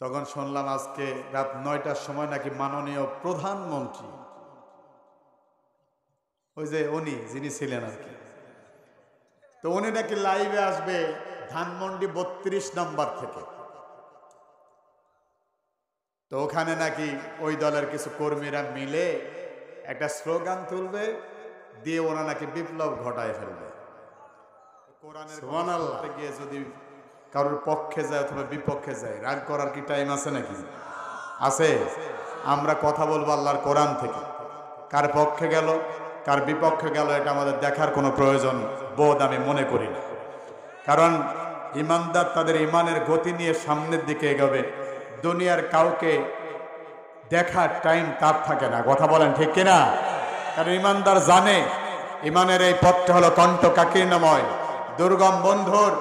তখন শুনলাম আজকে রাত ৯টার সময় নাকি মাননীয় প্রধানমন্ত্রী, ওই যে উনি যিনি ছিলেন আর কি, তো উনি নাকি লাইভে আসবে ধানমন্ডি ৩২ নম্বর থেকে। তো ওখানে নাকি ওই দলের কিছু কর্মীরা মিলে একটা স্লোগান তুলবে, দিয়ে ওরা নাকি বিপ্লব ঘটায় ফেলবে। কোরআনের কথা গিয়ে যদি কারোর পক্ষে যায় অথবা বিপক্ষে যায়, রাগ করার কি টাইম আছে নাকি? আছে। আমরা কথা বলবো আল্লাহর কোরআন থেকে। কার পক্ষে গেল কার বিপক্ষে গেল এটা আমাদের দেখার কোনো প্রয়োজন বোধ আমি মনে করি না। কারণ ইমানদার তাদের ইমানের গতি নিয়ে সামনের দিকে এগোবে। দুনিয়ার কাউকে দেখার টাইম তার থাকে না। কথা বলেন ঠিক কিনা? কারণ ইমানদার জানে ইমানের এই পথটা হলো কণ্টকাকীর্ণময়, দুর্গম বন্ধুর।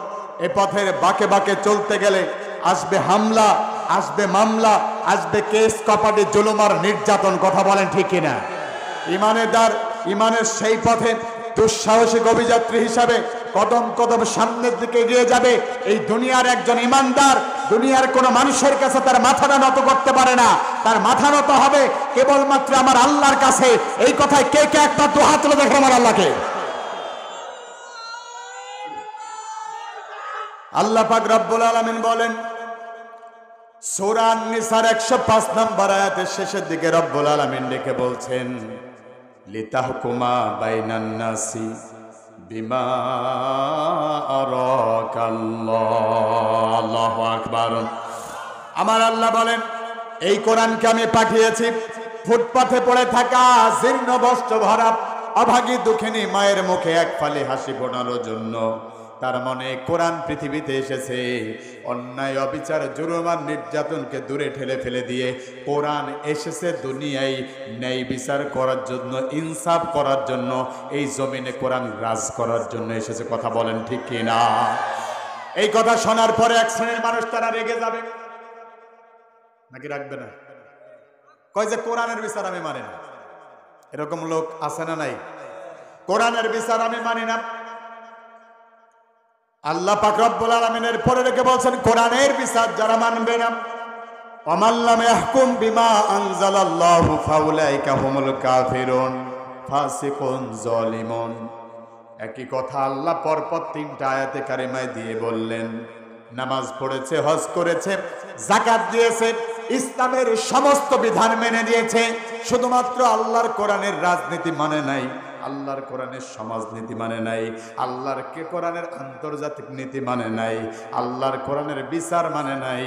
এ পথের বাঁকে বাঁকে চলতে গেলে আসবে হামলা, আসবে মামলা, আসবে কেস কপাটি, জুলুম আর নির্যাতন। কথা বলেন ঠিক কিনা? ইমানের সেই পথে দুঃসাহসিক অভিযাত্রী হিসাবে কদম কদম সামনের দিকে এগিয়ে যাবে এই দুনিয়ার একজন ইমানদার। দুনিয়ার কোন মানুষের কাছে তার মাথাটা নত করতে পারে না, তার মাথা নত হবে কেবলমাত্র আমার আল্লাহর কাছে। এই কথায় কে কে একটা দুহাত তুলে দেখো আমার আল্লাহকে। আল্লাহ পাক রব্বুল আলামিন বলেন সূরা আন-নিসার 105 নম্বর আয়াতের শেষের দিকে রব্বুল আলামিন ডেকে বলছেন লিতাহকুমা বাইনান নাসি বিমা আরাকাল্লাহ। আল্লাহু আকবার। আমার আল্লাহ বলেন এই কোরআনকে আমি পাঠিয়েছি ফুটপাথে পড়ে থাকা জীর্ণ বস্ত্র ভরা অভাগী দুঃখিনী মায়ের মুখে এক ফালি হাসি ফোটানোর জন্য। তার মনে কোরআন পৃথিবীতে এসেছে অন্যায় অবিচার জুলুম আর নির্যাতনকে দূরে ঠেলে ফেলে দিয়ে কোরআন এসেছে দুনিয়ায় ন্যায় বিচার করার জন্য, ইনসাফ করার জন্য, এই জমিনে কোরআন রাজ করার জন্য এসেছে। কথা বলেন ঠিক কিনা? এই কথা শোনার পরে এক শ্রেণীর মানুষ তারা রেগে যাবে নাকি রাখবে না? কয় যে কোরআনের বিচার আমি মানি না। এরকম লোক আছে না নাই? কোরআনের বিচার আমি মানি না। আল্লাহ পাক রব্বুল আলামিনের পরে রেখে বলছেন কোরআনের বিচার যারা মানবে না, ওয়ামান লাম ইয়াহকুম বিমা আনজালাল্লাহু ফাউলাইকা হুমুল কাফিরুন ফাসিকুন জালিমুন। একই কথা আল্লাহ পরপর 3টা আয়াতে কারিমায় দিয়ে বললেন। নামাজ পড়েছে, হজ করেছে, যাকাত দিয়েছে, ইসলামের সমস্ত বিধান মেনে নিয়েছে, শুধুমাত্র আল্লাহর কোরআনের রাজনীতি মানে নাই, আল্লাহর কোরআনের সমাজনীতি মানে নাই, আল্লাহর কোরআনের আন্তর্জাতিক নীতি মানে নাই, আল্লাহর কোরআনের বিচার মানে নাই।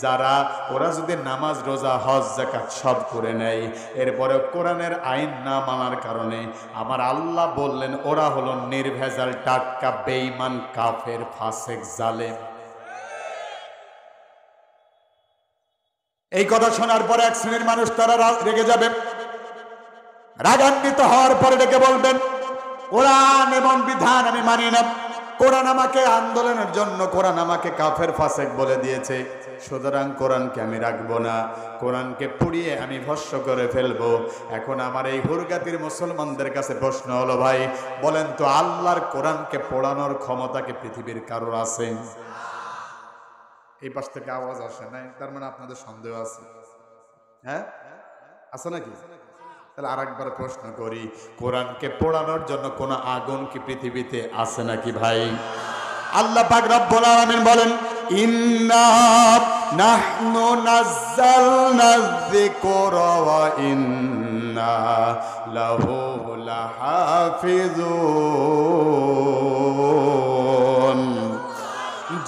যারা ওরা যদি নামাজ রোজা হজ যাকাত সব করে নেয়, এরপরে কোরআনের আইন না মানার কারণে আমার আল্লাহ বললেন ওরা হলো নির্ভেজাল টাটকা বেঈমান কাফের ফাসেক জালেম। এই কথা শোনার পরে এক শ্রেণীর মানুষ তারা রেগে যাবে, রাগান্বিত হওয়ার পরে ডেকে বলবেন কোরআন এবং বিধান আমি মানি না। কোরআন আমাকে আন্দোলনের জন্য, কোরআন আমাকে কাফের ফাসেক বলে দিয়েছে, সুতরাং কোরআনকে আমি রাখবো না, কোরআনকে পুড়িয়ে আমি ভস্ম করে ফেলবো। এখন আমার এই হুরগাতির মুসলমানদের কাছে প্রশ্ন হলো, ভাই বলেন তো আল্লাহর কোরআনকে পোড়ানোর ক্ষমতা কি পৃথিবীর কারোর আছে? এই পাশ থেকে আওয়াজ আসে নাই, তার মানে আপনাদের সন্দেহ আছে। হ্যাঁ আছে নাকি? তাহলে আরেকবার প্রশ্ন করি, কোরআনকে পোড়ানোর জন্য কোন আগুন কি পৃথিবীতে আছে নাকি ভাই? আল্লাহ পাক রব্বুল আলামিন বলেন ইন্না নাহনু নাযালনা যিকরা ওয়া ইন্না লাহু লাহাফিজুন।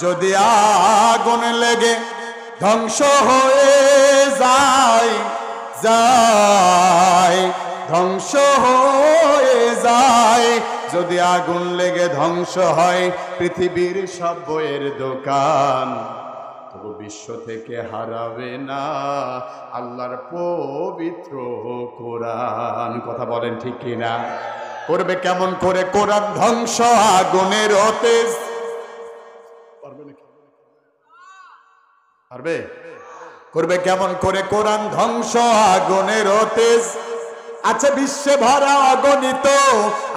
যদি আগুন লেগে ধ্বংস হয়ে যায় ধ্বংস হয়ে যায়, যদি আগুন লেগে ধ্বংস হয় পৃথিবীর সব বইয়ের দোকান, তবু বিশ্ব থেকে হারাবে না আল্লাহর পবিত্র কোরআন। কথা বলেন ঠিক কিনা? করবে কেমন করে কোরআন ধ্বংস আগুনের অতেজ? পারবে নাকি? পারবে? করবে কেমন করে কোরআন ধ্বংস আগুনের তেজ? আছে বিশ্বে ভরা অগণিত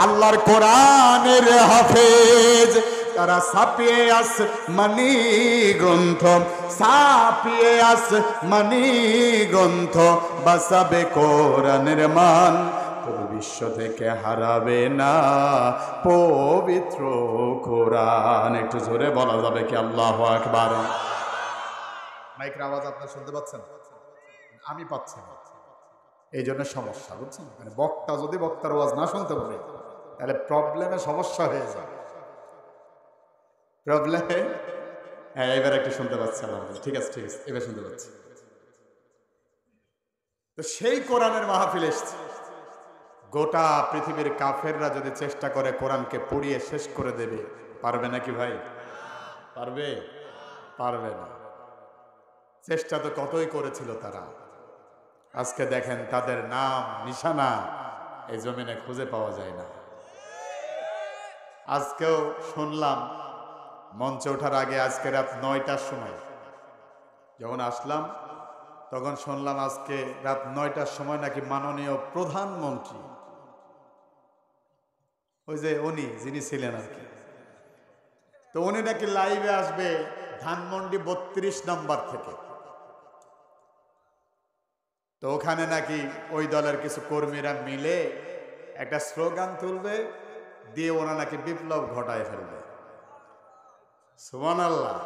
আল্লাহর কোরআনের হাফেজ, তারা ছাপিয়ে আসমানি গ্রন্থ, ছাপিয়ে আসমানি গ্রন্থ, বাঁচাবে কোরআনের মান, পুরো বিশ্ব থেকে হারাবে না পবিত্র কোরআন। একটু জোরে বলা যাবে কি আল্লাহু আকবার? মাইকের আওয়াজ আপনারা শুনতে পাচ্ছেন? আমি পাচ্ছি না, এই জন্য সমস্যা, বুঝছেন? মানে বক্তা যদি বক্তার আওয়াজ না শুনতে পারে তাহলে প্রবলেমে সমস্যা হয়ে যায়। প্রবলেমে, হ্যাঁ এবার একটু শুনতে পাচ্ছি, ঠিক আছে ঠিক আছে, এবার শুনতে পাচ্ছি। তো সেই কোরআনের মাহফিল এসছে, গোটা পৃথিবীর কাফেররা যদি চেষ্টা করে কোরআনকে পুড়িয়ে শেষ করে দেবে, পারবে নাকি ভাই? পারবে? পারবে না। চেষ্টা তো কতই করেছিল তারা, আজকে দেখেন তাদের নাম নিশানা এই জমিনে খুঁজে পাওয়া যায় না। আজকেও শুনলাম মঞ্চে ওঠার আগে, আজকে রাত 9টার সময় যখন আসলাম তখন শুনলাম আজকে রাত 9টার সময় নাকি মাননীয় প্রধানমন্ত্রী, ওই যে উনি যিনি ছিলেন আর কি, তো উনি নাকি লাইভে আসবে ধানমন্ডি 32 নম্বর থেকে। তো ওখানে নাকি ওই দলের কিছু কর্মীরা মিলে একটা স্লোগান তুলবে, দিয়ে ওরা নাকি বিপ্লব ঘটায় ফেলবে। সুবহানাল্লাহ।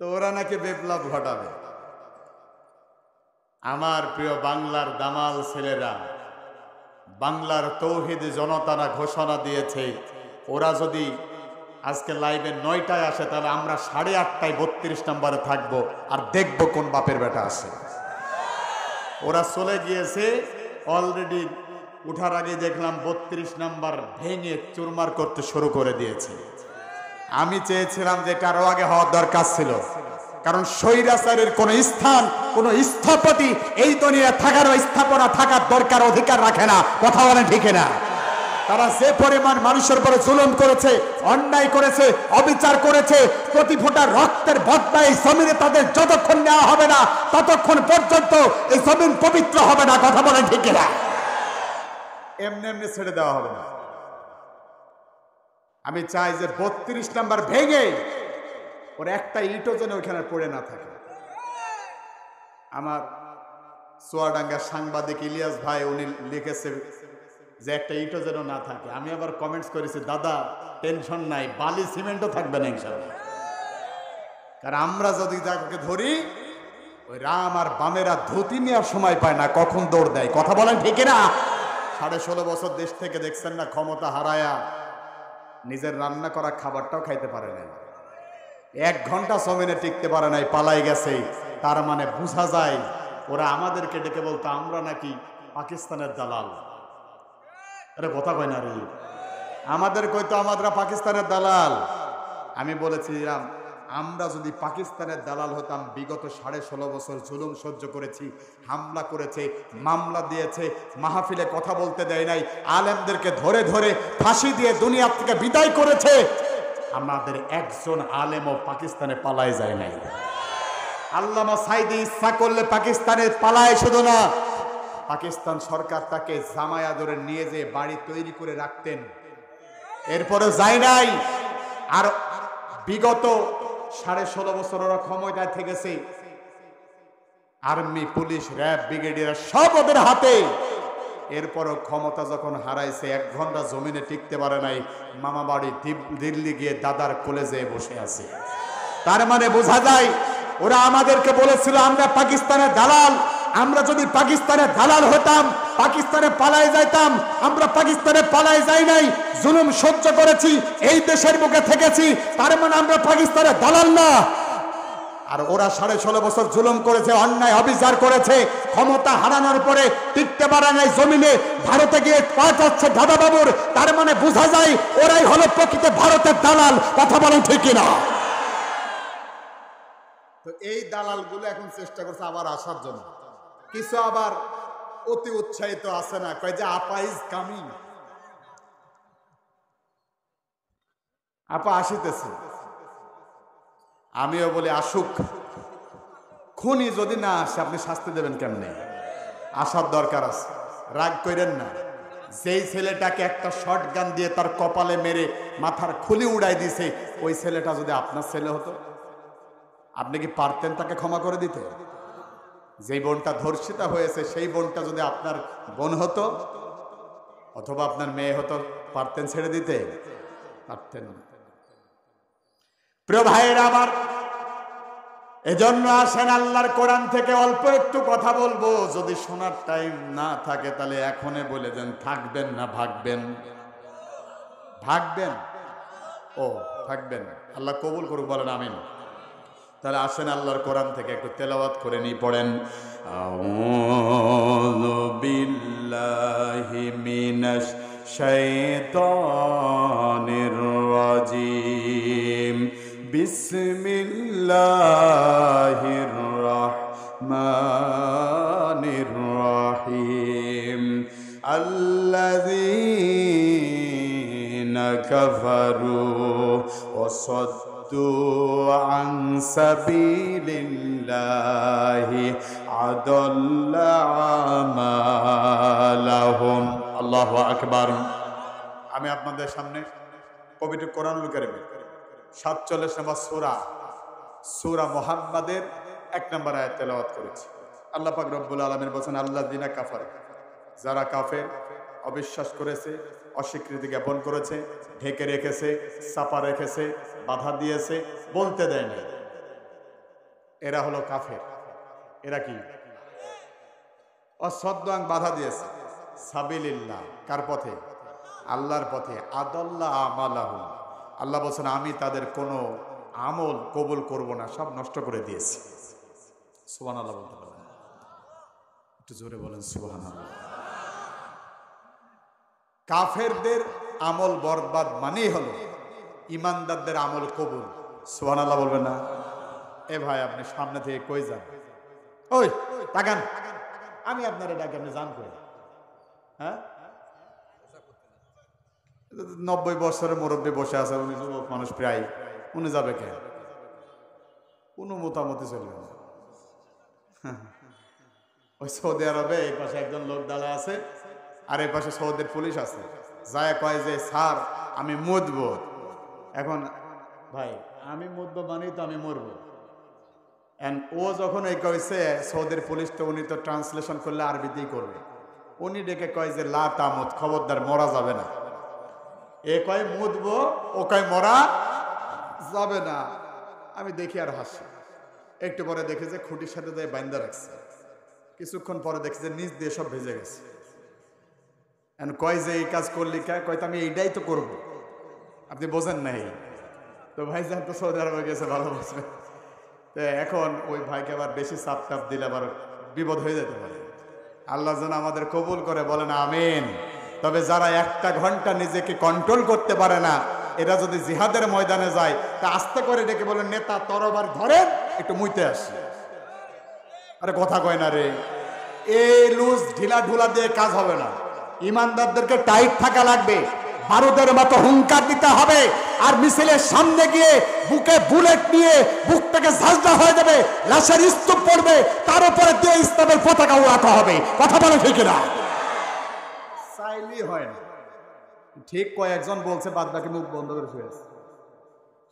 তো ওরা নাকি বিপ্লব ঘটাবে। আমার প্রিয় বাংলার দামাল ছেলেরা, বাংলার তৌহিদ জনতারা ঘোষণা দিয়েছে, ওরা যদি আজকে লাইভে 9টায় আসে তাহলে আমরা 8:30টায় 32 নম্বরে থাকবো, আর দেখবো কোন বাপের বেটা আসে। ওরা চলে গিয়েছে অলরেডি, উঠার আগে দেখলাম 32 নাম্বার ভেঙে চুরমার করতে শুরু করে দিয়েছে। আমি চেয়েছিলাম যে এটা আরো আগে হওয়ার দরকার ছিল, কারণ স্বৈরাচারের কোন স্থান, কোন স্থপতি এই দুনিয়া থাকার, স্থাপনা থাকার দরকার অধিকার রাখে না। কথা বলেন ঠিক না? তারা যে পরিমাণ মানুষের উপরে জুলুম করেছে, অন্যায় করেছে, অবিচার করেছে, প্রতি ফোঁটা রক্তের বদলা এই জমিনে তাদের যতক্ষণ নেওয়া হবে না ততক্ষণ পর্যন্ত এই জমিন পবিত্র হবে না। কথা বলেন ঠিক না? এমনি এমনি ছেড়ে দেওয়া হবে না। আমি চাই যে 32 নাম্বার ভেঙে ওর একটা ইটও যেন ওইখানে পড়ে না থাকে। আমার চুয়াডাঙ্গার সাংবাদিক ইলিয়াস ভাই উনি লিখেছে যে একটা ইটও যেন না থাকে। আমি আবার কমেন্টস করেছি, দাদা টেনশন নাই, বালি সিমেন্টও থাকবে না ইনশাআল্লাহ। কারণ আমরা যদি যাকে ধরি, ওই রাম আর বামেরা ধুতি নেওয়ার সময় পায় না, কখন দৌড় দেয়। কথা বলেন ঠিক না? 16.5 বছর দেশ থেকে দেখছেন না, ক্ষমতা হারায়া নিজের রান্না করা খাবারটাও খাইতে পারে নাই, 1 ঘন্টা জমিনে টিকতে পারে নাই, পালাই গেছে। তার মানে বোঝা যায় ওরা আমাদেরকে ডেকে বলতো আমরা নাকি পাকিস্তানের দালাল। আরে কথা কয় না রে, আমাদের কইতো আমরা পাকিস্তানের দালাল। আমি বলেছিলাম আমরা যদি পাকিস্তানের দালাল হতাম, বিগত 16.5 বছর জুলুম সহ্য করেছি, হামলা করেছে, মামলা দিয়েছে, মাহফিলে কথা বলতে দেয় নাই, আলেমদেরকে ধরে ধরে ফাঁসি দিয়ে দুনিয়া থেকে বিদায় করেছে, আমাদের একজন আলেমও পাকিস্তানে পালায় যায় নাই। আল্লামা সাইদি ইচ্ছা করলে পাকিস্তানে পালায় শুধু না, পাকিস্তান সরকার তাকে জামায়া ধরে নিয়ে যেয়ে বাড়ি তৈরি করে রাখতেন, এরপরে যায় নাই। আর বিগত 16.5 বছর ওরা ক্ষমতায় থেকেছে, আর্মি, পুলিশ, র্যাব, ব্রিগেডিয়ার সব ওদের হাতে। এরপরও ক্ষমতা যখন হারাইছে, 1 ঘন্টা জমিনে টিকতে পারে নাই, মামা বাড়ি দিল্লি গিয়ে দাদার কোলে যেয়ে বসে আছে। তার মানে বোঝা যায় ওরা আমাদেরকে বলেছিল আমরা পাকিস্তানের দালাল। আমরা যদি পাকিস্তানের দালাল হতাম, পাকিস্তানে পালায় যাইতাম। আমরা পাকিস্তানে পালায় যাই নাই, জুলুম সহ্য করেছি, এই দেশের বুকে থেকেছি, তার মানে আমরা পাকিস্তানের দালাল না। আর ওরা 16.5 বছর জুলুম করেছে, অন্যায় অবিচার করেছে, ক্ষমতা হারানোর পরে টিকতে পারে নাই জমিনে, ভারতে গিয়ে পাওয়া যাচ্ছে দাদা বাবুর। তার মানে বোঝা যায় ওরাই হলো প্রকৃত ভারতের দালাল। কথা বলেন ঠিক কিনা? তো এই দালালগুলো এখন চেষ্টা করছে আবার আসার জন্য। কিছু আবার অতি উৎসাহিত আছে না, কয় যে আপা ইজ কামিং, আপা আসিতেছে। আমিও বলি আসুক, খুনি যদি না আসে আপনি শাস্তি দেবেন কেমনে? আসার দরকার আছে। রাগ করেন না। যেই ছেলেটাকে একটা শর্ট গান দিয়ে তার কপালে মেরে মাথার খুলি উড়াই দিছে, ওই ছেলেটা যদি আপনার ছেলে হতো, আপনি কি পারতেন তাকে ক্ষমা করে দিতে? যেই বোনটা ধর্ষিতা হয়েছে সেই বোনটা যদি আপনার বোন হতো অথবা আপনার মেয়ে হতো, পারতেন ছেড়ে দিতে? পারতেন না। প্রিয় ভাইয়েরা আমার, এজন্য আসেন আল্লাহর কোরআন থেকে অল্প একটু কথা বলবো। যদি শোনার টাইম না থাকে তাহলে এখনই বলে দেন, থাকবেন না ভাগবেন? ভাগবেন? ও থাকবেন, আল্লাহ কবুল করুক, বলেন আমিন। তাহলে আসেন আল্লাহর কোরআন থেকে একটু তেলাওয়াত করে নিয়ে পড়েন। আউযু বিল্লাহি মিনাশ শাইতানির রাজিম। বিসমিল্লাহির রাহমানির রাহিম। আল্লাযীনা কাফারু ওয়া সাদ্দু আন সাবিলিল্লাহি আদাল্লা আমালাহুম। আল্লাহু আকবার। আমি আপনাদের সামনে পবিত্র কোরআনুল কারীমের 47 নম্বর সূরা মুহাম্মাদের 1 নম্বর আয়াত তেলাওয়াত করেছি। আল্লাহ পাক রব্বুল আলামিন বলেন, আল্লাযীনা কাফার, যারা কাফের, অবিশ্বাস করেছে, অস্বীকৃতি জ্ঞাপন করেছে, ঢেকে রেখেছে, চাপা রেখেছে, বাধা দিয়েছে, বলতে দেয় না, এরা হলো কাফের। এরা কি? অসদ্দাং, বাধা দিয়েছে। সাবিলিল্লাহ, কার পথে? আল্লাহর পথে। আদাল্লা আমালাহুম, আল্লাহ বলছেন আমি তাদের কোনো আমল কবুল করব না, সব নষ্ট করে দিয়েছি। সুবহানাল্লাহ বলতে পারেন? একটু জোরে বলেন সুবহানাল্লাহ। কাফেরদের আমল বরবাদ মানেই হলো ইমানদারদের আমল কবুল। সুবহানাল্লাহ বলবেন না? এ ভাই আপনি সামনে থেকে কই যান? ওই তাকান, আমি আপনার ডাকে, আপনি যান কই? হ্যাঁ, 90 বছরের মুরব্বী বসে আছে, উনি যুবক মানুষ প্রায়, উনি যাবে কে? কোনো মোটামুটি চলবে না। ওই সৌদি আরবে এই পাশে একজন লোক দাঁড়া আছে, আর এই পাশে সৌদির পুলিশ আছে। যায় কয় যে স্যার আমি মুদবো। এখন ভাই আমি মুদবো মানেই তো আমি মরবো। ও যখন এই কইছে সৌদির পুলিশ, তো উনি তো ট্রান্সলেশন করলে আরবিতেই করবে। উনি ডেকে কয় যে লা তামুত, খবরদার মরা যাবে না। এ কয় মুদবো, ও কয় মরা যাবে না। আমি দেখি আর হাসি। একটু পরে দেখি যে খুঁটির সাথে যায় বাইন্দা রাখছে। কিছুক্ষণ পরে দেখি যে নিচ দিয়ে সব ভেজে গেছে। কয় যে এই কাজ করলি কে? কয় তো আমি এইটাই তো করবো। আপনি বোঝেন নাই তো? ভাই যান তো সৌদি আরবে গেছে, ভালো বুঝবে। তো এখন ওই ভাইকে আবার বেশি চাপ টাপ দিলে আবার বিপদ হয়ে যেতে পারে। আল্লাহ যেন আমাদের কবুল করে, বলেন আমিন। তবে যারা একটা ঘন্টা নিজেকে কন্ট্রোল করতে পারে না, এরা যদি জিহাদের ময়দানে যায়, তা আস্তে করে ডেকে বলেন, নেতা তরবারি ধরেন, একটু মুইতে আসি। আরে কথা কয় না রে, এই লুজ ঢিলা ঢুলা দিয়ে কাজ হবে না। ইমানদারদেরকে টাইট থাকা লাগবে, বারুদের মতো হুঙ্কার দিতে হবে। আর মিছিলের সামনে গিয়ে বুকে বুলেট নিয়ে বুকটাকে ঝাঁঝরা হয়ে যাবে, লাশের স্তূপ পড়বে, তার উপরে দিয়ে ইসলামের পতাকা উড়াতে হবে। কথা বলে ঠিক না? চাইলেই হয় না। ঠিক কয়েকজন বলছে, বাদ বাকি মুখ বন্ধ করে শুয়েছে।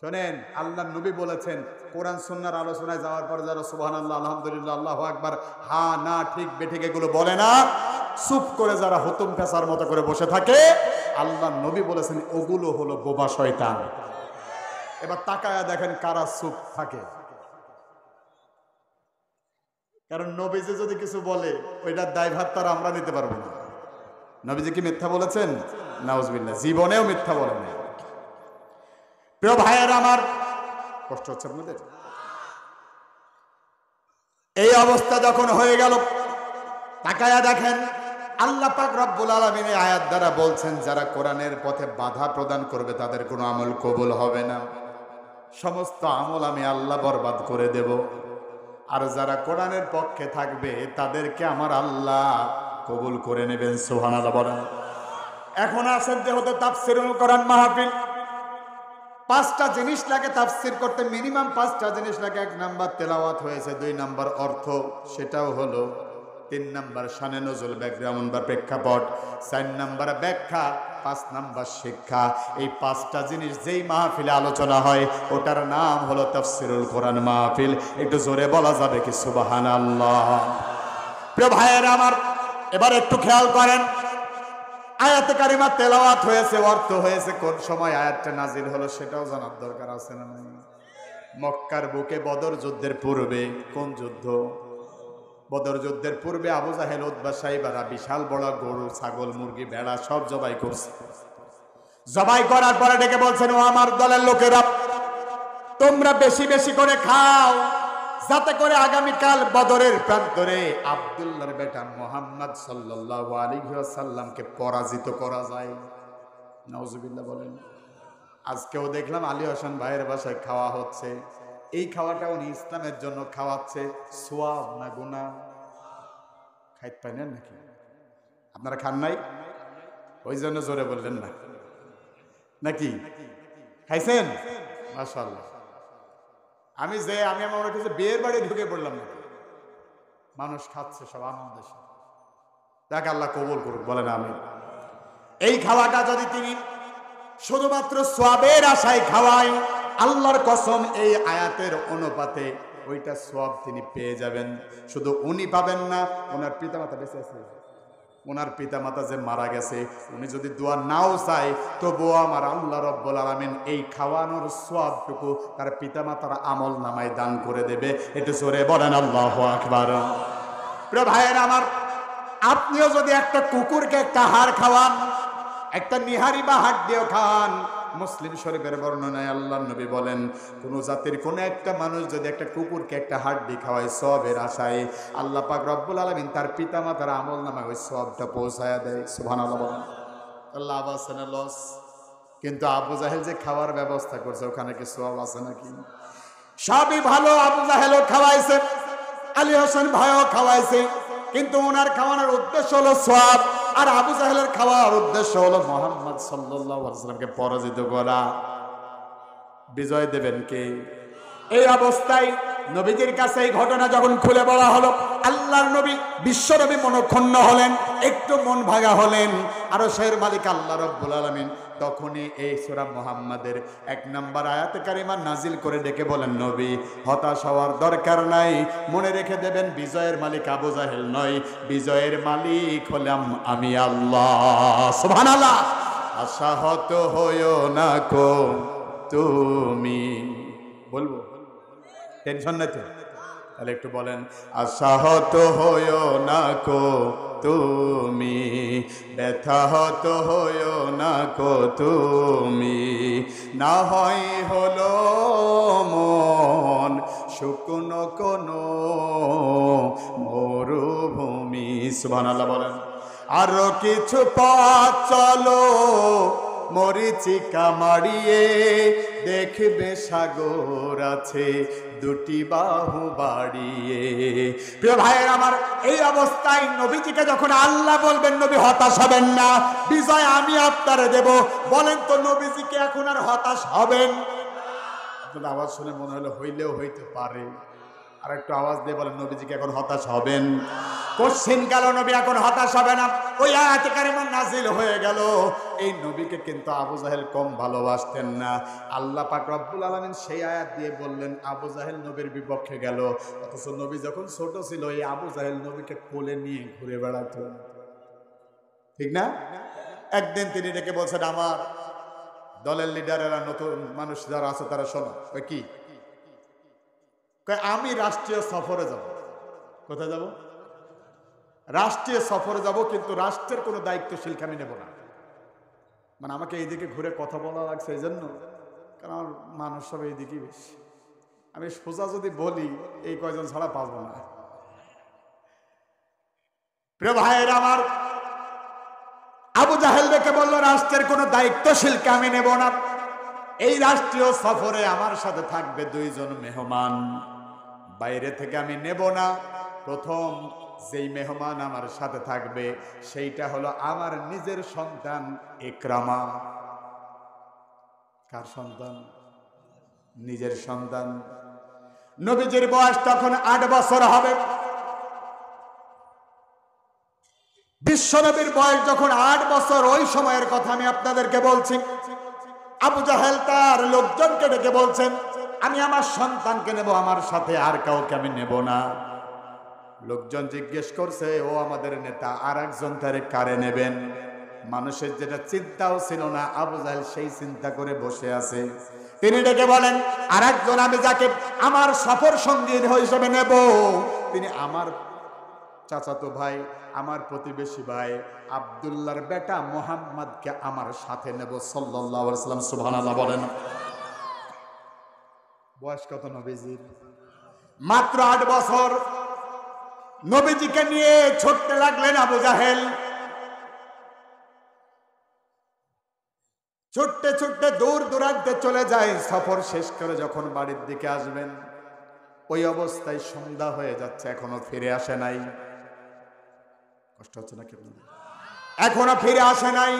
শোনেন, আল্লাহ নবী বলেছেন, কোরআন সুন্নাহর আলোচনায় যাওয়ার পর যারা সুবহানাল্লাহ, আলহামদুলিল্লাহ, আল্লাহু আকবার, হা না ঠিক বেঠিক এগুলো বলে না, চুপ করে যারা হুতুম ফেসার মতো করে বসে থাকে, আল্লাহ নবী বলেছেন ওগুলো হলো বোবা শয়তান। এবার তাকায়া দেখেন কারা চুপ থাকে। কারণ নবীজি যদি কিছু বলে, ওইটার দায়ভার তার আমরা নিতে পারবো না। নবীজি কি মিথ্যা বলেছেন? নাউজুবিল্লাহ, জীবনেও মিথ্যা বলেন না। প্রিয় ভাইয়েরা আমার, কষ্ট হচ্ছে আপনাদের? এই অবস্থা যখন হয়ে গেল, তাকায়া দেখেন আল্লাহ পাক রব্বুল আলামিন এই আয়াত দ্বারা বলছেন, যারা কোরআনের পথে বাধা প্রদান করবে তাদের কোনো আমল কবুল হবে না, সমস্ত আমল আমি আল্লাহ বরবাদ করে দেব। আর যারা কোরআনের পক্ষে থাকবে তাদেরকে আমার আল্লাহ কবুল করে নেবেন। সুবহানাল্লাহ বলেন। এখন আসেন যেহেতু তাফসীরুল কোরআন মাহফিল, 5টা জিনিস লাগে তাফসীর করতে, মিনিমাম 5টা জিনিস লাগে। 1 নাম্বার তেলাওয়াত হয়েছে, 2 নাম্বার অর্থ, সেটাও হলো 3 নাম্বার শানে নজুল ব্যাকগ্রাউন্ড বা প্রেক্ষাপট, 4 নাম্বার ব্যাখ্যা, 5 নাম্বার শিক্ষা। এই 5টা জিনিস যেই মাহফিলে আলোচনা হয় ওটার নাম হলো তাফসিরুল কোরআন মাহফিল। একটু জোরে বলা যাবে কি সুবহানাল্লাহ? প্রিয় ভাইয়েরা আমার, এবার একটু খেয়াল করেন, আয়াতে কারিমা তেলাওয়াত হয়েছে, অর্থ হয়েছে, কোন সময় আয়াতটা নাজিল হলো সেটাও জানার দরকার আছে না নাই? মক্কার বুকে বদর যুদ্ধের পূর্বে, কোন যুদ্ধ? বদর যুদ্ধের পূর্বে আবু জাহেল, উতবা, সাইবারা বিশাল বড় গরু, ছাগল, মুরগি, ভেড়া সব জবাই করছে। জবাই করার পরে ডেকে বলছেন, ও আমার দলের লোকেরা, তোমরা বেশি বেশি করে খাও, যাতে করে আগামীকাল বদরের প্রান্তরে আব্দুল্লাহর বেটা মুহাম্মদ সাল্লাল্লাহু আলাইহি ওয়াসাল্লামকে পরাজিত করা যায়। নাউজুবিল্লাহ বলেন। আজকেও দেখলাম আলী হোসেন ভাইয়ের বাসায় খাওয়া হচ্ছে। এই খাওয়াটা উনি ইসলামের জন্য খাওয়াচ্ছে, সোয়াব না গুনাহ? খাইতে পাই না নাকি? আপনারা খান নাই? ওই জন্য জোরে বললেন না নাকি? খাইছেন? মাশাআল্লাহ। আমি আমার কাছে বিয়ের বাড়ি ঢুকে পড়লাম না, মানুষ খাচ্ছে সব আনন্দের সাথে। দেখ আল্লাহ কবুল করুক, বলেন আমিন। এই খাওয়াটা যদি তিনি শুধুমাত্র সোয়াবের আশায় খাওয়ায়, আল্লাহর কসম এই আয়াতের অনুপাতে ওইটা সোয়াব তিনি পেয়ে যাবেন। শুধু উনি পাবেন না, ওনার পিতামাতা বেঁচে আছে, ওনার পিতামাতা যে মারা গেছে, উনি যদি দোয়া নাও চায় তবুও আমার আল্লাহ রাব্বুল আলামিন এই খাওয়ানোর সোয়াবটুকু তার পিতামাতার আমল নামায় দান করে দেবে। একটু জোরে বলেন আল্লাহু আকবার। প্রিয় ভাইয়েরা আমার, আপনিও যদি একটা কুকুরকে একটা হাড় খাওয়ান, একটা নিহারি বা হাড় দিয়েও খাওয়ান, মুসলিম শরীফের বর্ণনায় আল্লাহর নবী বলেন, কোন জাতির কোন একটা মানুষ যদি একটা কুকুরকে একটা হাড্ডি খাওয়ায় সওয়াবের আশায়, আল্লাহ পাক রব্বুল আলামিন তার পিতামাতার আমল নামায় ওই সওয়াবটা পৌঁছায়া দেয়। সুবহানাল্লাহ বলেন। লাভ আছে না লস? কিন্তু আবু জাহেল যে খাওয়ার ব্যবস্থা করছে, ওখানে কি সওয়াব আছে নাকি? সবই ভালো, আবু জাহেলও খাওয়াইছে, আলী হোসেন ভাইও খাওয়াইছে, কিন্তু ওনার খাওয়ানোর উদ্দেশ্য হলো সওয়াব, আর আবু জাহেলের খাওয়ার উদ্দেশ্য হলো মুহাম্মদ সাল্লাল্লাহু আলাইহি ওয়াসাল্লামকে পরাজিত করা। বিজয় দেবেন কে? এই অবস্থায় নবীজির কাছে এই ঘটনা যখন খুলে বলা হলো, আল্লাহর নবী, বিশ্ব নবী মনক্ষুণ্ণ হলেন, একটু মন ভাঙা হলেন। আরশের মালিক আল্লাহ রাব্বুল আলামিন তখনই এই সূরা মুহাম্মাদের 1 নম্বর আয়াতে কারিমা নাজিল করে ডেকে বলেন, নবী হতাশ হওয়ার দরকার নাই, মনে রেখে দেবেন বিজয়ের মালিক আবু জাহেল নয়, বিজয়ের মালিক হলাম আমি আল্লাহ। সুবহানাল্লাহ। আশাহত হইও না কো তুমি, বলবো টেনশন নাই তো? তাহলে একটু বলেন, আশাহত হইও না কো তুমি, ব্যথাহত হইও না কো তুমি, না হয় হলো মন শুকনো কোনো মরুভূমি। সুবহানাল্লাহ বলেন। আরো কিছু পথ চলো, মরিচিকা মারিয়ে দেখবে সাগর আছে দুটি বাহু বাড়িয়ে। প্রিয় ভাইয়ের আমার, এই অবস্থায় নবীজিকে যখন আল্লাহ বলবেন, নবী হতাশ হবেন না, বিজয় আমি আপনারে দেব, বলেন তো নবীজিকে এখন আর হতাশ হবেন? আপনাদের আওয়াজ শুনে মনে হলো হইলেও হইতে পারে। আর একটু আওয়াজ দিয়ে বলেন, নবীজিকে এখন হতাশ হবেন? কোশ্চিন কাল নবী এখন হতাশ হবে না। ওই আয়াতে কারিমা নাজিল হয়ে গেল। এই নবীকে কিন্তু আবু জাহেল কম ভালোবাসতেন না। আল্লাহ পাক রব্বুল আলামিন সেই আয়াত দিয়ে বললেন, আবু জাহেল নবীর বিপক্ষে গেল, অথচ নবী যখন ছোট ছিল এই আবু জাহেল নবীকে কোলে নিয়ে ঘুরে বেড়াতো, ঠিক না? একদিন তিনি ডেকে বলছেন, আমার দলের লিডারেরা, নতুন মানুষ যারা আছে তারা শোনো। কি? আমি রাষ্ট্রীয় সফরে যাব। কোথায় যাব? রাষ্ট্রীয় সফরে যাব, কিন্তু রাষ্ট্রের কোনো দায়িত্বশীলকে আমি নেব না। মানে আমাকে এইদিকে ঘুরে কথা বলা লাগছে এই জন্য, কারণ আমার মানুষ সব এইদিকেই বেশি। আমি সোজা যদি বলি এই কয়জন ছাড়া পাবো না। প্রিয় ভাইয়ের আমার, আবু জাহেল দেখে বলল, রাষ্ট্রের কোনো দায়িত্বশীলকে আমি নেব না। এই রাষ্ট্রীয় সফরে আমার সাথে থাকবে 2 জন মেহমান, বাইরে থেকে আমি নেব না। প্রথম যেই মেহমান আমার সাথে থাকবে সেইটা হলো আমার নিজের সন্তান ইকরামা। কার সন্তান? নিজের সন্তান। নবীজির বয়স তখন 8 বছর হবে। বিশ্বনবীর বয়স যখন 8 বছর, ওই সময়ের কথা আমি আপনাদেরকে বলছি। আবু জাহেল তার লোকজনকে ডেকে বলছেন, আমি আমার সন্তানকে নেব, আমার সাথে আর কাউকে আমি নেব না। লোকজন জিজ্ঞেস করছে, ও আমাদের নেতা, আর একজন তারে কারে নেবেন? মানুষের যেটা চিন্তাও ছিল না, আবু জাহেল সেই চিন্তা করে বসে আছে। তিনি ডেকে বলেন, আর একজন আমি যাকে আমার সফর সঙ্গী হিসেবে নেব, তিনি আমার চাচাতো ভাই, আমার প্রতিবেশী ভাই আব্দুল্লাহর বেটা মুহাম্মদকে আমার সাথে নেব সাল্লাল্লাহু আলাইহি ওয়াসাল্লাম। সুবহানাল্লাহ বলেন। বয়স কত নবীজির? মাত্র 8 বছর। নবীজিকে নিয়ে ছুটতে লাগলেন আবু জাহেল। ছুটতে ছুটতে দূর দূরান্তে চলে যায়। সফর শেষ করে যখন বাড়ির দিকে আসবেন, ওই অবস্থায় সন্ধ্যা হয়ে যাচ্ছে, এখনো ফিরে আসে নাই। কষ্ট হচ্ছে না কেন? এখনো ফিরে আসে নাই।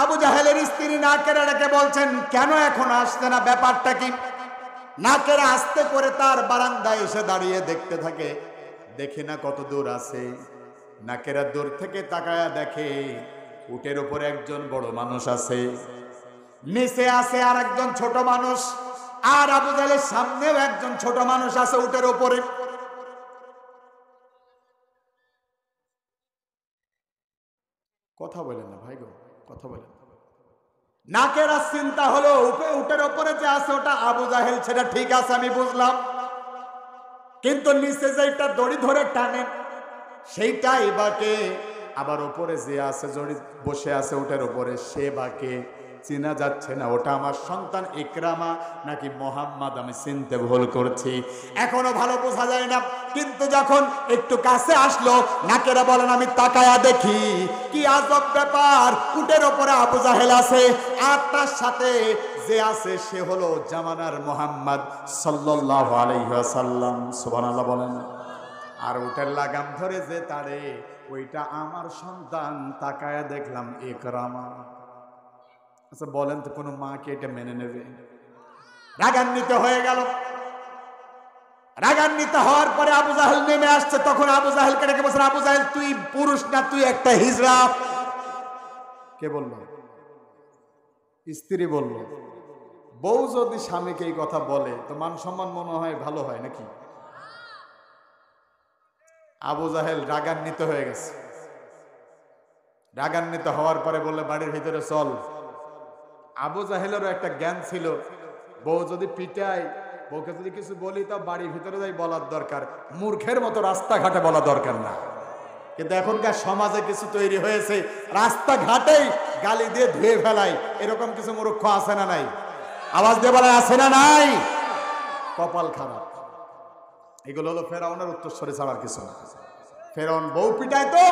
আবু জাহেলের স্ত্রী নাকেরা ডেকে বলছেন, কেন এখন আসছে না, ব্যাপারটা কি? নাকেরা আস্তে করে তার বারান্দায় এসে দাঁড়িয়ে দেখতে থাকে, দেখে না কত দূর আছে। নাকেরা দূর থেকে তাকায়া দেখে উটের উপরে একজন বড় মানুষ আছে, নিচে আছে আর একজন ছোট মানুষ, আর আবু জাহেলের সামনেও একজন ছোট মানুষ আছে উটের উপরে। কথা বলেন না ভাই গো, কথা বলেন। নাকেরা চিন্তা হলো, উটের উপরে যে আছে ওটা আবু জাহেল, সেটা ঠিক আছে, আমি বুঝলাম, কিন্তু নিচে যেটা দড়ি ধরে টানেন সেইটাই বাকে, আবার উপরে যে আছে জড়ি বসে আছে উটের উপরে, সে বাকে চেনা যাচ্ছে না, ওটা আমার সন্তান ইকরামা নাকি মোহাম্মদ, আমি চিনতে ভুল করছি, এখনো ভালো বোঝা যায় না। কিন্তু যখন একটু কাছে আসলো, নাকেরা বলেন, আমি তাকায়া দেখি কি আজব ব্যাপার, উটের উপরে আবু জাহেল আছে, আর তার সাথে যে আছে সে হলো জামানার মোহাম্মদ সাল্লাল্লাহু আলাইহি ওয়াসাল্লাম। সুবহানাল্লাহ বলেন। আর উটের লাগাম ধরে যে তারে, ওইটা আমার সন্তান। তাকায়া দেখলাম ইকরামা। আচ্ছা বলেন তো, কোনো মা কি এটা মেনে নেবে? রাগান্বিত হয়ে গেল। রাগান্বিত হওয়ার পরে আবু জাহেল নেমে আসছে। তখন আবু জাহেলকে ডেকে বলছেন, আবু জাহেল তুই পুরুষ না, তুই একটা হিজড়া। কে বলল? স্ত্রী বলল। বউ যদি স্বামীকে এই কথা বলে তো মান সম্মান মনে হয় ভালো হয় নাকি? আবু জাহেল রাগান্বিত হয়ে গেছে। রাগান্বিত হওয়ার পরে বললে, বাড়ির ভিতরে চল। আবু জাহেলেরও একটা জ্ঞান ছিল, বউ যদি পিটায়, বউকে যদি কিছু বলি তা বাড়ির ভিতরে যাই বলার দরকার, মূর্খের মতো রাস্তাঘাটে বলা দরকার না। কিন্তু এখনকার সমাজে কিছু তৈরি হয়েছে, রাস্তাঘাটেই গালি দিয়ে ধুয়ে ফেলাই, এরকম কিছু মূর্খ আছে না নাই? আওয়াজ দিয়ে বলা আছে না নাই? কপাল খারাপ। এগুলো হলো ফেরাউনের উত্তরসূরি ছাড়ার কিছু না। ফেরাউন বউ পিটাইতো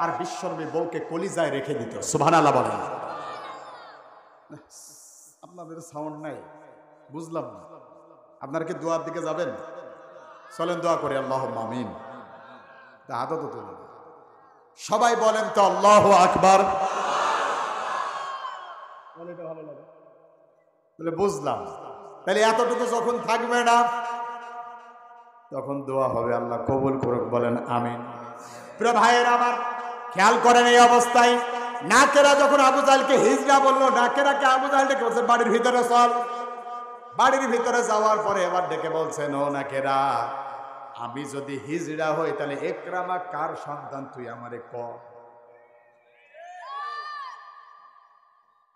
আর বিশ্বনবী বউকে কলিজায় রেখে দিত। সুবহানাল্লাহ বলেন। আপনাদের সাউন্ড নাই, বুঝলাম না। আপনারা কি দোয়ার দিকে যাবেন? চলেন দোয়া করি, আল্লাহুম্মা আমিন। হাতও তো তুলেন, সবাই বলেন তো আল্লাহু আকবার। ভালো লাগে বলে বুঝলাম। তাহলে এতটুকু যখন থাকবে না, তখন দোয়া হবে, আল্লাহ কবুল করুক, বলেন আমিন। প্রিয় ভাইয়েরা আমার, খেয়াল করেন এই অবস্থায় নাকেরা যখন আবু জাহেলকে হিজড়া বললো, নাকেরাকে আবু জাহেল ডেকে বলছেন, বাড়ির ভিতরে চল। বাড়ির ভিতরে যাওয়ার পরে এবার ডেকে বলছেন, ও নাকেরা, আমি যদি হিজড়া হই তাহলে ইকরামা কার সন্তান তুই আমারে ক।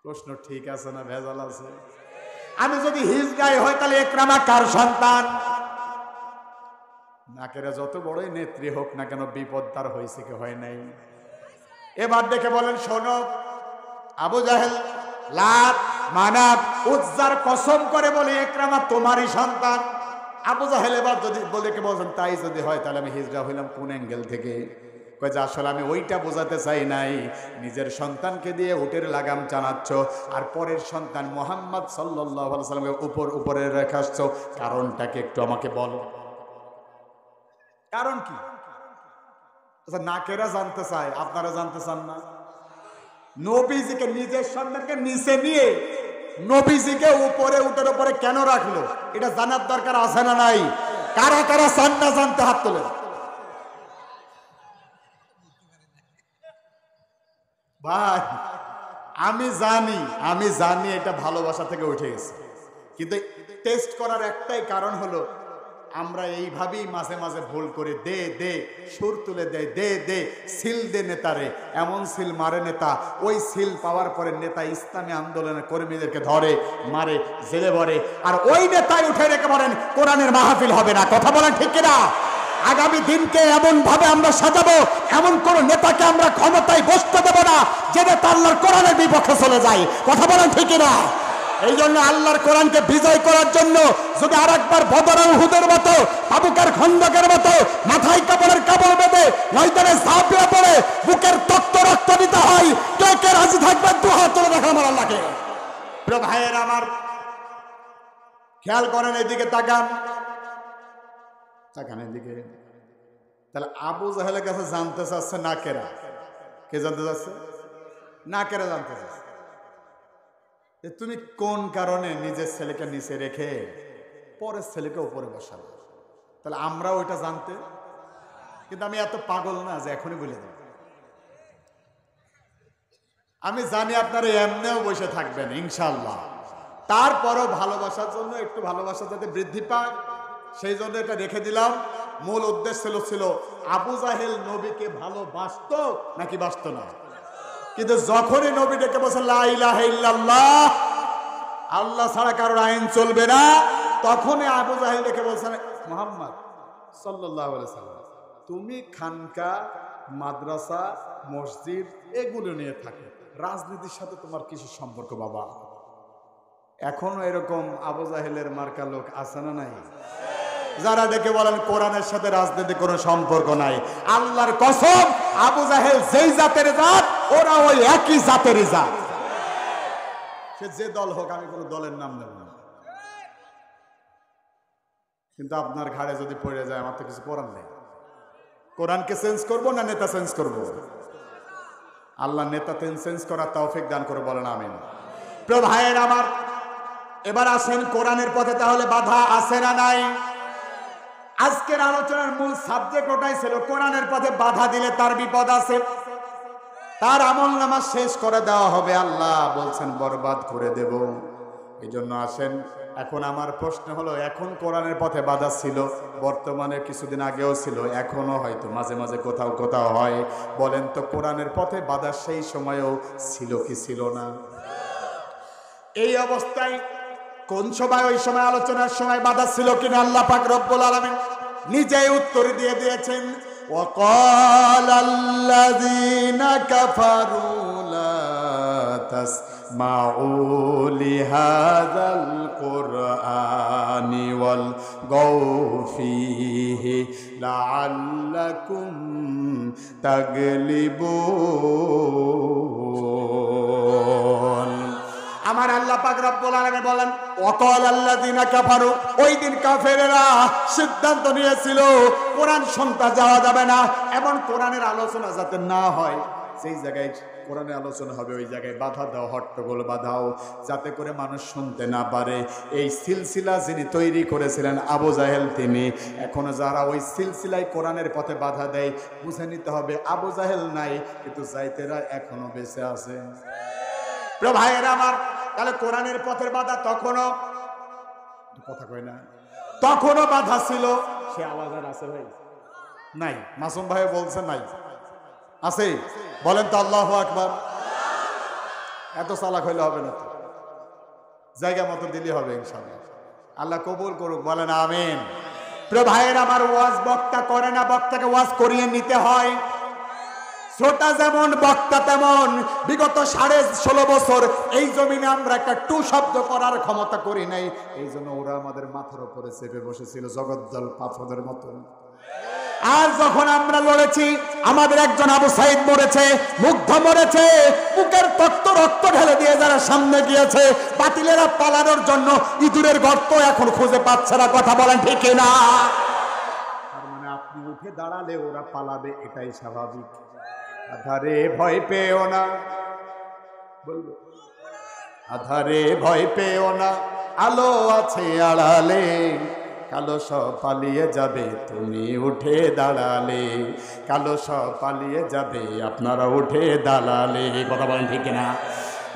প্রশ্ন ঠিক আছে না ভেজাল আছে? আমি যদি হিজড়াই হই তাহলে ইকরামা কার সন্তান? নাকেরা যত বড়ই নেত্রী হোক না কেন, বিপদ তার হয়েছে কি হয় নাই? এবার দেখে বলেন, শোনো, আবু জাহেল লাত মানাত উজ্জার কসম করে বলে ইকরামা তোমারই সন্তান। আবু জাহেল এবার যদি বলে কে বলছেন, তাই যদি হয় তাহলে আমি হিজড়া হইলাম কোন অ্যাঙ্গেল থেকে? কয় যে আসলে আমি ওইটা বোঝাতে চাই নাই, নিজের সন্তানকে দিয়ে উটের লাগাম টানাচ্ছ আর পরের সন্তান মুহাম্মদ সাল্লাল্লাহু আলাইহি ওয়াসাল্লামকে উপরে রেখাচ্ছ, কারণটাকে একটু আমাকে বলো। কারণ কি? আচ্ছা নাকেরা জানতে চায়, আপনারা জানতে চান না? নবীজিকে নিজের সন্তানকে নিচে নিয়ে নবীজিকে উপরে উটের উপরে কেন রাখলো, এটা জানার দরকার আছে না নাই? কারা কারা চান না জানতে হাত তোলেন। ভাই আমি জানি এটা ভালোবাসা থেকে উঠে গেছে, কিন্তু টেস্ট করার একটাই কারণ হলো আমরা এইভাবেই মাঝে মাঝে ভুল করে দে সুর তুলে দেয় দে সিল দে নেতারে, এমন সিল মারে নেতা, ওই সিল পাওয়ার পরে নেতা ইসলামী আন্দোলনের কর্মীদেরকে ধরে মারে, জেলে ভরে, আর ওই নেতাই উঠে রেখে বলেন কোরআনের মাহফিল হবে না। কথা বলেন ঠিক কিনা? আগামী দিনকে এমন ভাবে আমরা সাজাবো, এমন কোন নেতাকে আমরা ক্ষমতায় বসতে দেব না যে নেতা আল্লাহর কোরআনের বিপক্ষে চলে যায়। কথা বলেন ঠিক কিনা? এই জন্য আল্লাহর কোরআনকে বিজয় করার জন্য যদি আর একবার বদর উহুদের মতো, তাবুকের খন্দকের মতো মাথায় কাপড়ের কাপড় বেঁধে ময়দানে ঝাঁপিয়ে পড়ে বুকের তক্ত রক্ত দিতে হয়, কে কে রাজি থাকবে? দু হাত তুলে দেখা আমার আল্লাহকে। প্রিয় ভাইয়ের আমার, খেয়াল করেন এদিকে তাকান এদিকে। তাহলে আবু জাহেলের কাছে জানতে চাচ্ছে নাকেরা, কে জানতে চাচ্ছে? নাকেরা জানতে চাচ্ছে তুমি কোন কারণে নিজের ছেলেকে নিচে রেখে পরের ছেলেকে উপরে বসাবে। তাহলে আমরা ওইটা জানতে, কিন্তু আমি এত পাগল না যে এখনই বলে দেব। আমি জানি আপনারা এমনিও বসে থাকবেন ইনশাল্লাহ, তারপরও ভালোবাসার জন্য একটু ভালোবাসা যাতে বৃদ্ধি পায় সেই জন্য এটা রেখে দিলাম। মূল উদ্দেশ্য ছিল আবু জাহেল নবীকে ভালোবাসতো নাকি বাসতো না? কিন্তু যখনই নবী ডেকে বলছে লা ইলাহা ইল্লাল্লাহ, আল্লাহ ছাড়া কারোর আইন চলবে না, তখনই আবু জাহেল ডেকে বলছেন মুহাম্মদ সাল্লাল্লাহু আলাইহি সাল্লাম, তুমি খানকা, মাদ্রাসা, মসজিদ এগুলো নিয়ে থাকো, রাজনীতির সাথে তোমার কিছু সম্পর্ক বাবা? এখনো এরকম আবু জাহেলের মার্কা লোক আছে না নাই? যারা দেখে বলেন কোরআনের সাথে রাজনীতির কোনো সম্পর্ক নাই। আল্লাহর কসম, আবু জাহেল যেই জাতের জাত, ওরা ওই একই জাতের জাত। সে যে দল হোক, আমি কোনো দলের নাম নেব না, কিন্তু আপনার ঘাড়ে যদি পড়ে যায় আমার তো কিছু করার নেই। কোরআনকে চেঞ্জ করবো না নেতা চেঞ্জ করবো? আল্লাহ নেতা চেঞ্জ করার তৌফিক দান করে বলেন আমিন। প্রিয় ভাইয়ের আমার, এবার আসেন কোরআনের পথে তাহলে বাধা আছে না নাই? আজকের আলোচনার মূল সাবজেক্ট ওটাই ছিল, কোরআনের পথে বাধা দিলে তার বিপদ আছে, তার আমলনামা শেষ করে দেওয়া হবে, আল্লাহ বলছেন বরবাদ করে দেব। এই জন্য আসেন, এখন আমার প্রশ্ন হলো, এখন কোরআনের পথে বাধা ছিল, বর্তমানে কিছুদিন আগেও ছিল, এখনো হয়তো মাঝে মাঝে কোথাও কোথাও হয়। বলেন তো কোরআনের পথে বাধা সেই সময়েও ছিল কি ছিল না? এই অবস্থায় কোন সময়, ওই সময় আলোচনার সময় বাধা ছিল কিনা আল্লাহ পাক রব্বুল আলামিন নিজেই উত্তর দিয়ে দিয়েছেন। وقال الذين كفروا لا تسمعوا لهذا القرآن والغوا فيه لعلكم تغلبون। আমার আল্লাহ পাক রব্বুল আলামিন বলেন, ওয়াকাল আল্লাযিনা কাফারু, ওই দিন কাফেরেরা সিদ্ধান্ত নিয়েছিল কোরআন শুনতে যাওয়া যাবে না, এবং কোরআনের আলোচনা যাতে না হয়, সেই জায়গায় কোরআনের আলোচনা হবে ওই জায়গায় বাধা দাও, হট্টগোল বাধাও, যাতে করে মানুষ শুনতে না পারে। এই সিলসিলা যিনি তৈরি করেছিলেন আবু জাহেল, তিনি। এখনো যারা ওই সিলসিলায় কোরআনের পথে বাধা দেয়, বুঝে নিতে হবে আবু জাহেল নাই, কিন্তু জাইতেরা এখনো বেঁচে আছে। প্রিয় ভাইয়েরা আমার, তাহলে কোরআনের পথের বাধা তখনও, কথা কয় না, তখনও বাধা ছিল। সে আওয়াজ আর আছে ভাই? নাই। মাসুম ভাই বলছে নাই, আছে? বলেন তো আল্লাহু আকবার। এত চালাক হইলে হবে না, জায়গা মতো দিলে হবে ইনশাআল্লাহ। আল্লাহ কবুল করুক, বলেন আমিন। প্রিয় ভাইয়েরা আমার, ওয়াজ বক্তা করে না, বক্তাকে ওয়াজ করিয়ে নিতে হয়। শ্রোতা যেমন বক্তা তেমন। বিগত 16.5 বছর এই জমিনে আমরা একটা টু শব্দ করার ক্ষমতা করি নাই, এই জন্য ওরা আমাদের মাথার উপরে চেপে বসেছিল জগদ্দল পাথরের মতো। আর যখন আমরা লড়েছি, আমাদের একজন আবু সাইদ মরেছে, মুগ্ধ মরেছে, বুকের তক্ত রক্ত ঢেলে দিয়ে যারা সামনে গিয়েছে, বাতিলেরা পালানোর জন্য ইঁদুরের গর্ত এখন খুঁজে পাচ্ছে না। কথা বলেন ঠিক না? তার মানে আপনি উঠে দাঁড়ালে ওরা পালাবে, এটাই স্বাভাবিক। আধারে ভয় পেও না, বলবো আধারে ভয় পেও না, আলো আছে আড়ালে, কালো সব পালিয়ে যাবে তুমি উঠে দাঁড়ালে, কালো সব পালিয়ে যাবে আপনারা উঠে দাঁড়ালে। কথা বলেন ঠিক কিনা?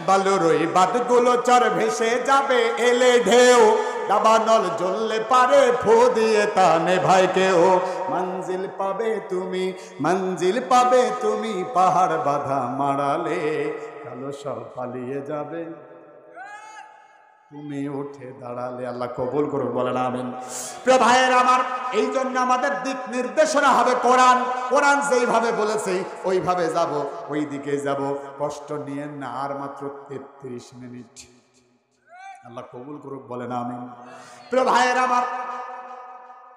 বালুর ওই বাঁধগুলো চর ভেসে যাবে এলে ঢেউ, দাবানল জ্বললে পারে ফু দিয়ে টানে ভাই কেউ। মঞ্জিল পাবে তুমি, মঞ্জিল পাবে তুমি পাহাড় বাঁধা মারালে, কালো সব পালিয়ে যাবে তুমি উঠে দাঁড়ালে। আল্লাহ কবুল করুন, বলেন আমিন। প্রিয় ভাইয়ের আমার, এই জন্য আমাদের দিক নির্দেশনা হবে কোরআন। কোরআন যেইভাবে বলেছে ওইভাবে যাব, ওই দিকে যাব। কষ্ট নিয়ে না, আর মাত্র 33 মিনিট। আল্লাহ কবুল করুক, বলেন আমিন। প্রিয় ভাইয়ের আমার,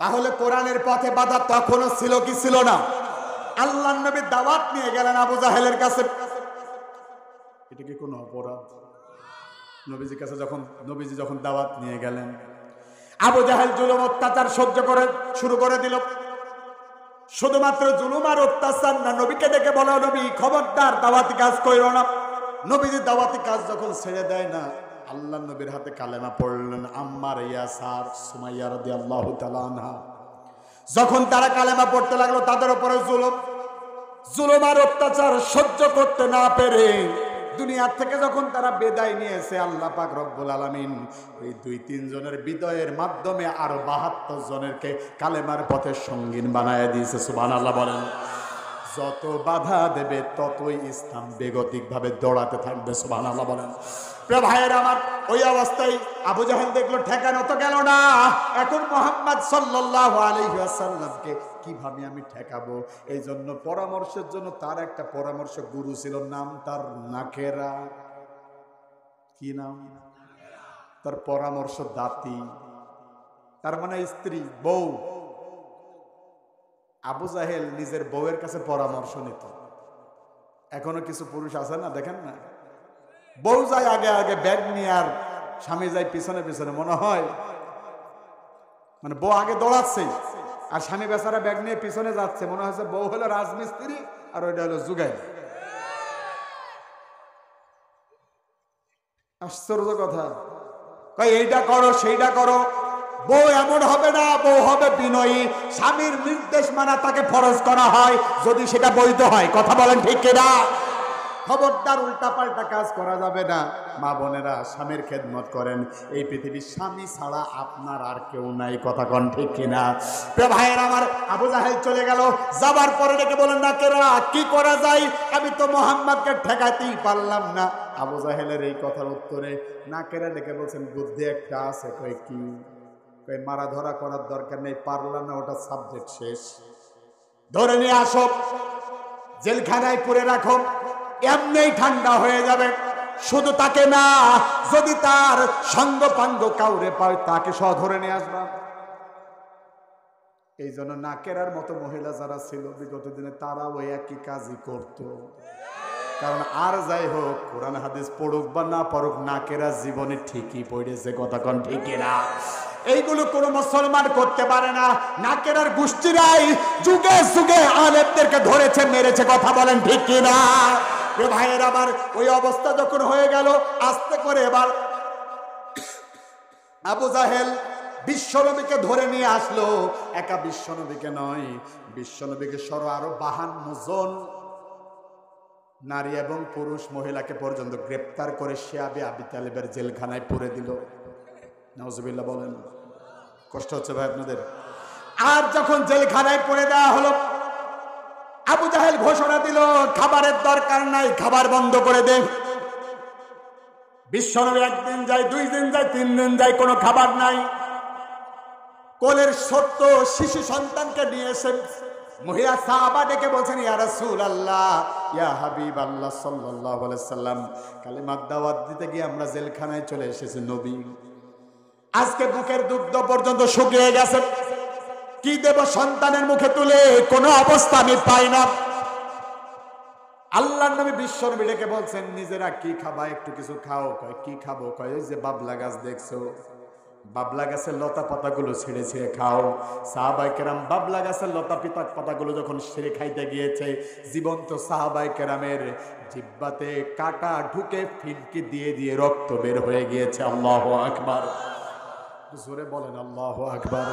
তাহলে কোরআনের পথে বাধা তখনও ছিল কি ছিল না? আল্লাহর নবী দাওয়াত নিয়ে গেলেন আবু জাহেলের কাছে। এটা কি কোনো অপরাধ? নবীজির কাছে নবীজি যখন দাওয়াত নিয়ে গেলেন, আবু জাহেল জুলুম অত্যাচার সহ্য করে শুরু করে দিল। শুধুমাত্র জুলুম আর অত্যাচার না, নবীকে ডেকে বলো, নবী খবরদার দাওয়াতি কাজ কইরো না। নবীজি দাওয়াতি কাজ যখন ছেড়ে দেয় না, আল্লাহ নবীর হাতে কালেমা পড়লেন আম্মার, ইয়াসার, সুমাইয়া রাদিয়াল্লাহু তাআলা আনহা। যখন তারা কালেমা পড়তে লাগলো, তাদের উপরে জুলুম আর অত্যাচার সহ্য করতে না পেরে দুনিয়ার থেকে যখন তারা বিদায় নিয়েছে, আল্লাহ পাক রব্বুল আলামিন ওই 2-3 জনের বিদায়ের মাধ্যমে আরো 72 জনেরকে কালেমার পথে সঙ্গীন বানায় দিয়েছে। সুবহানাল্লাহ বলেন। যত বাধা দেবে ততই ইসলাম বেগতিক ভাবে দৌড়াতে থাকবে। সুবহানাল্লাহ বলেন। প্রিয় ভাইয়ের আমার, ওই অবস্থায় আবু জাহেল দেখলো ঠেকানো তো গেল না, এখন মুহাম্মদ সাল্লাল্লাহু আলাইহি ওয়াসাল্লামকে কিভাবে আমি ঠেকাবো? এই জন্য পরামর্শের জন্য তার একটা পরামর্শ গুরু ছিল, নাম তার নাকেরা। কি নাম তার? পরামর্শ দাতি, তার মানে স্ত্রী, বউ। আবু জাহেল নিজের বউয়ের কাছে পরামর্শ নিত। এখনো কিছু পুরুষ আছে না, দেখেন না, বউ যায় আগে আগে ব্যাগ নিয়ে, আর স্বামী যায় পিছনে পিছনে। মনে হয় মানে বউ আগে দৌড়াচ্ছে আর স্বামী বেচারা ব্যাগ নিয়ে পিছনে যাচ্ছে। মনে হচ্ছে বউ হলো রাজমিস্ত্রি আর ওইটা হলো জুগাই। আশ্চর্য কথা। এইটা করো সেইটা করো। বউ এমন হবে না, বউ হবে বিনয়ী। স্বামীর নির্দেশ মানা তাকে ফরজ করা হয়, যদি সেটা বৈধ হয়। কথা বলেন ঠিক কিনা? খবরদার উল্টা পাল্টা কাজ করা যাবে না। মা বোনেরা, স্বামীর খেদমত করেন। এই পৃথিবীর স্বামী ছাড়া আপনার আর কেউ নাই। কথা কন ঠিক কিনা? প্রিয় ভাইয়ের আমার, আবু জাহেল চলে গেল। যাবার পরে ডেকে বলেন, না কেরা, কি করা যায়? আমি তো মুহাম্মদকে ঠেকাতেই পারলাম না। আবু জাহেলের এই কথার উত্তরে নাকেরা ডেকে বলছেন, বুদ্ধি একটা আছে। কই কি? কই মারা ধরা করার দরকার নেই, পারলাম না, ওটা সাবজেক্ট শেষ। ধরে নিয়ে আসো, জেলখানায় পুরে রাখো, এমনিই ঠান্ডা হয়ে যাবে। শুধু তাকে না, যদি তার সঙ্গ পাঙ্গ কাউরে পায় তাকে সহ ধরে নিয়ে আসবা। এই জন্য নাকেরার মতো মহিলা যারা ছিল বিগত দিনে, তারা ওই একই কাজই করত। কারণ আর যাই হোক, কোরআন হাদিস পড়ুক বা না পড়ুক, নাকেরা জীবনে ঠিকই পড়েছে। কথা কন ঠিক না? এইগুলো কোনো মুসলমান করতে পারে না। নাকেরার গোষ্ঠীরাই যুগে যুগে আলেমদেরকে ধরেছে, মেরেছে। কথা বলেন ঠিক কিনা? ভাইয়ের আমার, ওই অবস্থা যখন হয়ে গেল, আস্তে করে এবার আবু জাহেল বিশ্বনবীকে ধরে নিয়ে আসলো। একা বিশ্বনবীকে নয়, বিশ্বনবীকে সহ আরো 52 জন নারী এবং পুরুষ মহিলাকে পর্যন্ত গ্রেপ্তার করে শিয়াবে আবি তালেবের জেলখানায় পুরে দিল। নাউজুবিল্লাহ বলেন। কষ্ট হচ্ছে ভাই আপনাদের? আর যখন জেলখানায় পুরে দেওয়া হলো, আবু জাহেল ঘোষণা দিল, খাবারের দরকার নাই, খাবার বন্ধ করে দে। বিশ্বনবী 1 দিন যায়, 2 দিন যায়, 3 দিন যায়, কোনো খাবার নাই। কোলের ছোট্ট শিশু সন্তানকে নিয়ে এসে মহিলা সাহাবা ডেকে বলছেন, ইয়া রাসূলুল্লাহ, ইয়া হাবিবাল্লাহ সাল্লাল্লাহু আলাইহি সাল্লাম, কালিমার দাওয়াত দিতে গিয়ে আমরা জেলখানায় চলে এসেছি নবী। আজকে বুকের দুগ্ধ পর্যন্ত শুকিয়ে গেছে। কি দেব সন্তানের মুখে তুলে? কোনো অবস্থা আমি পাই না। আল্লাহর নবী বিশ্বনবী ডেকে বলছেন, নিজেরা কি খাবা? একটু কিছু খাও। কয় কি খাবো? কয় ওই যে বাবলা গাছ দেখছো, বাবলা গাছের লতা পাতাগুলো ছিঁড়ে ছিঁড়ে খাও। সাহাবায়ে কেরাম বাবলা গাছের লতা পাতাগুলো যখন ছিঁড়ে খাইতে গিয়েছে, জীবন্ত সাহাবায়ে কেরামের জিহ্বাতে কাটা ঢুকে ফিনকি দিয়ে দিয়ে রক্ত বের হয়ে গিয়েছে। আল্লাহু আকবার। জোরে বলেন আল্লাহু আকবার।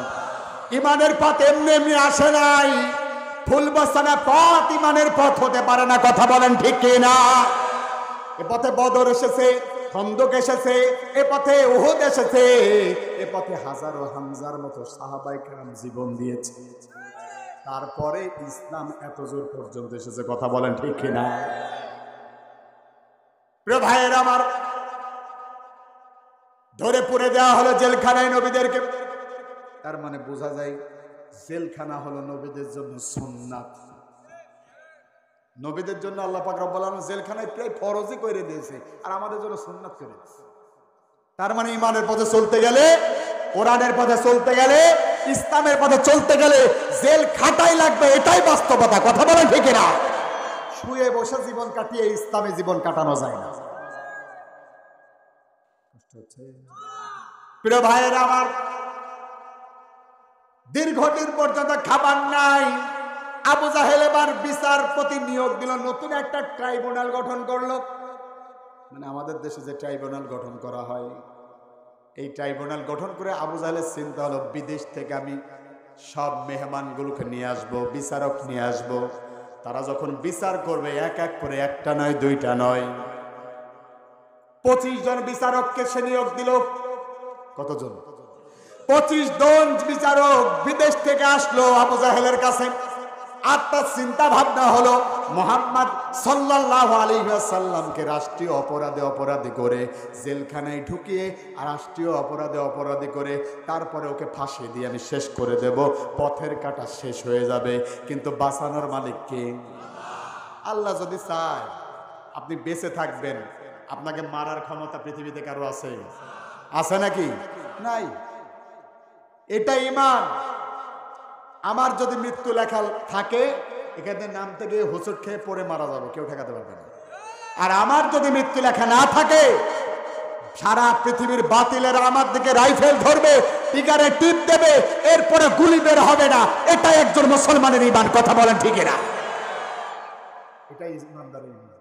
ইমানের পথ এমনি এমনি আসে নাই, ফুল বসানা পথ ইমানের পথ হতে পারে না, কথা বলেন ঠিক কিনা? এ পথে বদর এসেছে, খন্দক এসেছে, এ পথে উহুদ এসেছে, এ পথে হাজারো হামজার মতো সাহাবায়ে কেরাম জীবন দিয়েছে, তারপরে ইসলাম এত জোর পর্যন্ত এসেছে, কথা বলেন ঠিক কিনা? প্রিয় ভাইয়েরা আমার, ধরে পুরে দেওয়া হলো জেলখানায় নবীদেরকে। তার মানে বোঝা যায় জেলখানা হলো নবীদের জন্য সুন্নাত। নবীদের জন্য আল্লাহ পাক রব্বুল আলামিন জেলখানায় প্রায় ফরজই করে দিয়েছে, আর আমাদের জন্য সুন্নাত করে দিয়েছে। তার মানে ইমানের পথে চলতে গেলে, কোরআনের পথে চলতে গেলে, ইসলামের পথে চলতে গেলে জেল খাটাই লাগবে, এটাই বাস্তবতা, কথা বলেন ঠিক না? শুয়ে বসে জীবন কাটিয়ে ইসলামে জীবন কাটানো যায় না। প্রিয় ভাইয়েরা আমার, দীর্ঘদিন পর্যন্ত খাবার নাই। আবু জাহেল এবার বিচারপতি নিয়োগ দিল, নতুন একটা ট্রাইব্যুনাল গঠন করলো। মানে আমাদের দেশে যে ট্রাইব্যুনাল গঠন করা হয়, এই ট্রাইব্যুনাল গঠন করে আবু জাহেলের চিন্তা হলো বিদেশ থেকে আমি সব মেহমানগুলোকে নিয়ে আসবো, বিচারক নিয়ে আসবো। তারা যখন বিচার করবে এক এক করে, একটা নয় দুইটা নয়, 25 জন বিচারককে সে নিয়োগ দিল। কতজন? 25 জন বিচারক বিদেশ থেকে আসলো আবু জাহেলের কাছে। আর তার চিন্তা ভাবনা হলো মুহাম্মদ সাল্লাল্লাহু আলাইহি ওয়াসাল্লামকে রাষ্ট্রীয় অপরাধী করে জেলখানায় ঢুকিয়ে, আর রাষ্ট্রীয় অপরাধী করে তারপরে ওকে ফাঁসি দিয়ে আমি শেষ করে দেব, পথের কাটা শেষ হয়ে যাবে। কিন্তু বাঁচানোর মালিক কে? আল্লাহ যদি চায় আপনি বেঁচে থাকবেন, আপনাকে মারার ক্ষমতা পৃথিবীতে কারো আছে? আছে নাকি? নাই। এটা ঈমান। আমার যদি মৃত্যু লেখা থাকে, এখানে নাম থেকে হোঁচট খেয়ে পড়ে মারা যাবো, কেউ ঠেকাতে পারবে না। আর আমার যদি মৃত্যু লেখা না থাকে, সারা পৃথিবীর বাতিলেরা আমার দিকে রাইফেল ধরবে, টিকারে টিপ দেবে, এরপরে গুলি বের হবে না। এটাই একজন মুসলমানের ঈমান, কথা বলেন ঠিক না? এটাই ইমানদারের ঈমান।